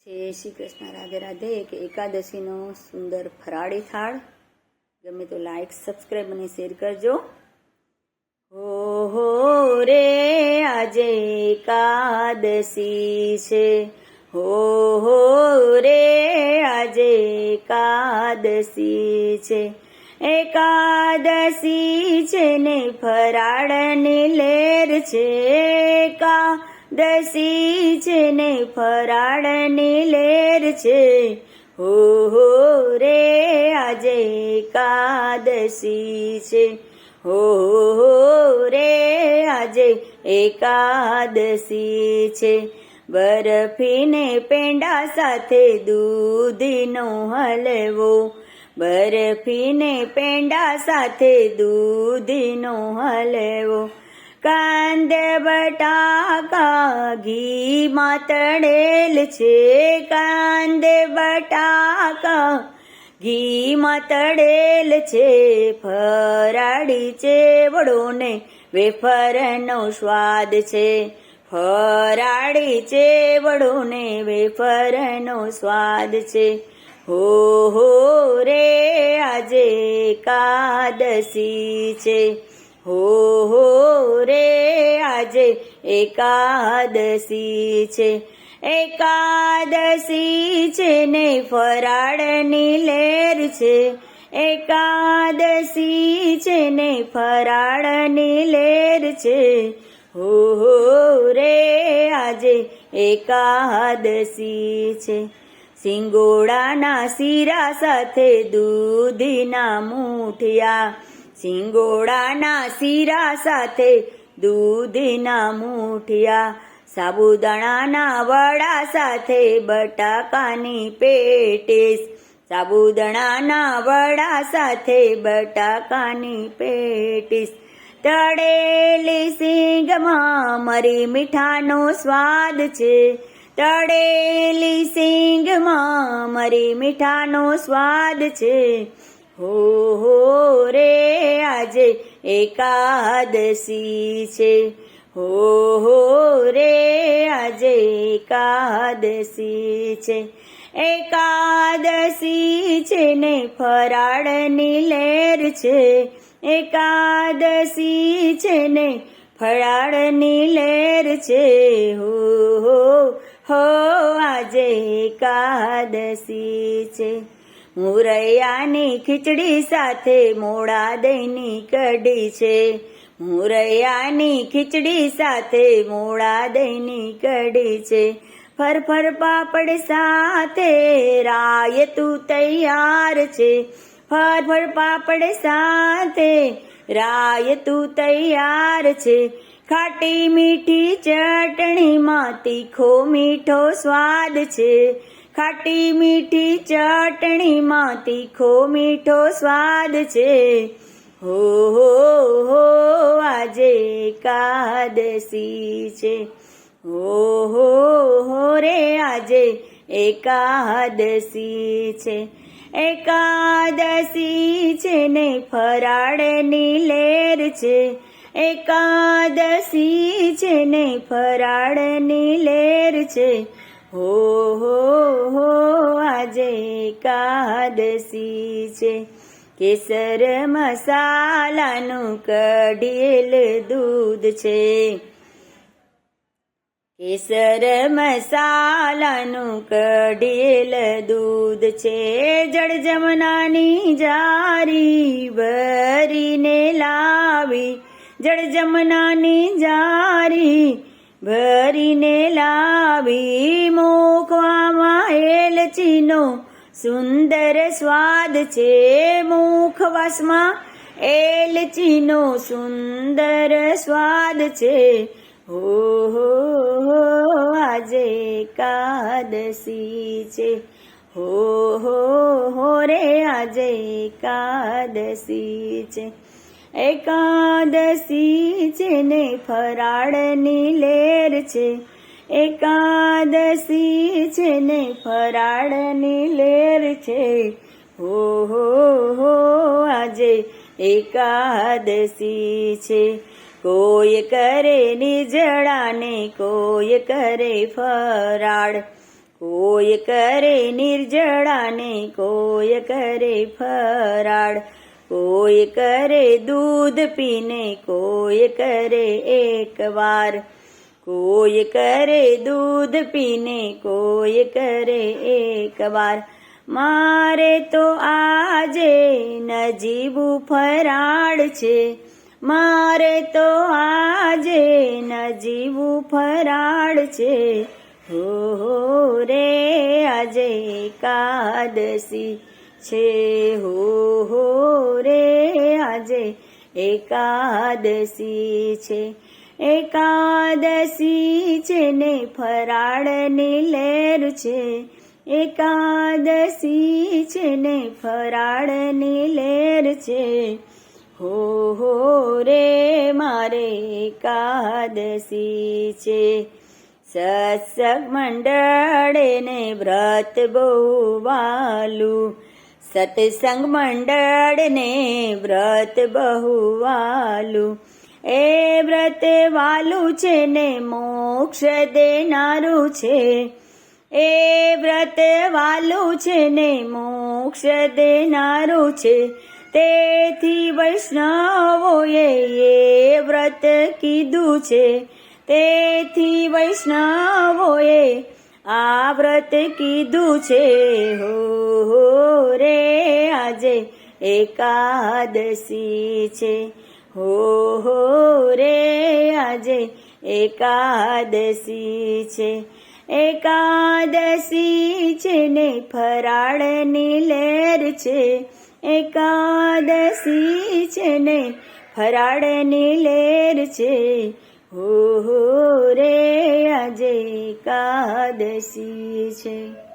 જય શ્રી કૃષ્ણ, રાધે રાધે. એક એકાદશીનો સુંદર ફરાળી થાળ. ગમે તો લાઈક, સબસ્ક્રાઈબ અને શેર કરજો. હો રે આજે એકાદશી છે, હો રે આજે એકાદશી છે. એકાદશી છે ને ફરાળની લેર છે, એકાદશી છે ને ફરાળની લેર છે. હો રે આજે એકાદશી છે, હો રે આજે એકાદશી છે. બરફીને પેંડા સાથે દૂધનો હલવો, બરફીને પેંડા સાથે દૂધનો હલવો. કાંદે બટાકા ઘીમાં તળેલ છે, કાંદે બટાકા ઘીમાં તળેલ છે. ફરાળી ચેવડો ને વેફરનો સ્વાદ છે, ફરાળી ચેવડો ને વેફરનો સ્વાદ છે. હો રે આજે એકાદશી છે, હો રે આજે એકાદશી છે. એકાદશી છે ને ફરાળની લેર છે, એકાદશી છે ને ફરાળની લેર છે. હો રે આજે એકાદશી છે. સિંગોડાના શીરા સાથે દૂધના મૂઠિયા, સિંગોડાના શીરા સાથે દૂધના મૂઠિયા. સાબુદાણાના વડા સાથે બટાકાની પેટીસ, સાબુદાણાના વડા સાથે બટાકાની પેટીસ. તળેલી સિંગમાં મરી મીઠાનો સ્વાદ છે, તળેલી સિંગમાં મરી મીઠાનો સ્વાદ છે. હો રે આજે એકાદશી છે, હો રે આજે એકાદશી છે. એકાદશી છે ને ફરાળની લેર છે, એકાદશી છે ને ફરાળની લેર છે. હો આજે એકાદશી છે. મુરૈયાની ખીચડી સાથે મોળા દહીંની કઢી છે, મુરૈયાની ખીચડી સાથે મોળા દહીંની કઢી છે. ફરફર પાપડ સાથે રાયતું તૈયાર છે, ફરફર પાપડ સાથે રાયતું તૈયાર છે. ખાટી મીઠી ચટણીમાં તીખો મીઠો સ્વાદ છે, ખાટી મીઠી ચટણીમાં તીખો મીઠો સ્વાદ છે. હો આજે એકાદશી છે, હો રે આજે એકાદશી છે. એકાદશી છે ને ફરાળની લેર છે, એકાદશી છે ને ફરાળની લેર છે. હો આજે એકાદશી છે. કેસર મસાલાનું કઢેલ દૂધ છે, કેસર મસાલાનું કઢેલ દૂધ છે. જળ જમનાની જારી ભરીને લાવી, જળ જમનાની જારી ભરીને લાવી. મુખવામાં એલચીનો સુંદર સ્વાદ છે, મુખવાસમાં એલચીનો સુંદર સ્વાદ છે. હો આજે એકાદશી છે, હો રે આજે એકાદશી છે. એકાદશી છે ને ફરાળની લેર છે, એકાદશી છે ને ફરાળની લેર છે. હો આજે એકાદશી છે. કોઈ કરે નિર્જળા ને કોઈ કરે ફરાળ, કોઈ કરે નિર્જળા ને કોઈ કરે ફરાળ, કોઈ કરે દૂધ પીને કોઈ કરે એકવાર, કોઈ કરે દૂધ પીને કોઈ કરે એકવાર. મારે તો આજે નજીવું ફરાળ છે, મારે તો આજે નજીવું ફરાળ છે. હો રે આજે એકાદશી છે, હો રે આજે એકાદશી છે. એકાદશી છે ને ફરાળની લહેર છે, એકાદશી છે ને ફરાળની લહેર છે. હો રે મારે એકાદશી છે. સત્સંગ મંડળે ને વ્રત બહુ વાલું, સત્સંગ મંડળ ને વ્રત બહુ વાલું. એ વ્રત વાલું છે ને મોક્ષ દેનારું છે, એ વ્રત વાલું છે ને મોક્ષ દેનારું છે. તેથી વૈષ્ણવોએ એ વ્રત કીધું છે, તેથી વૈષ્ણવોએ આ વ્રત કીધું છે. હો રે આજે એકાદશી છે, હો રે આજે એકાદશી છે. એકાદશી છે ને ફરાળની લહેર છે, એકાદશી છે ને ફરાળની લહેર છે. હો રે આજે એકાદશી છે.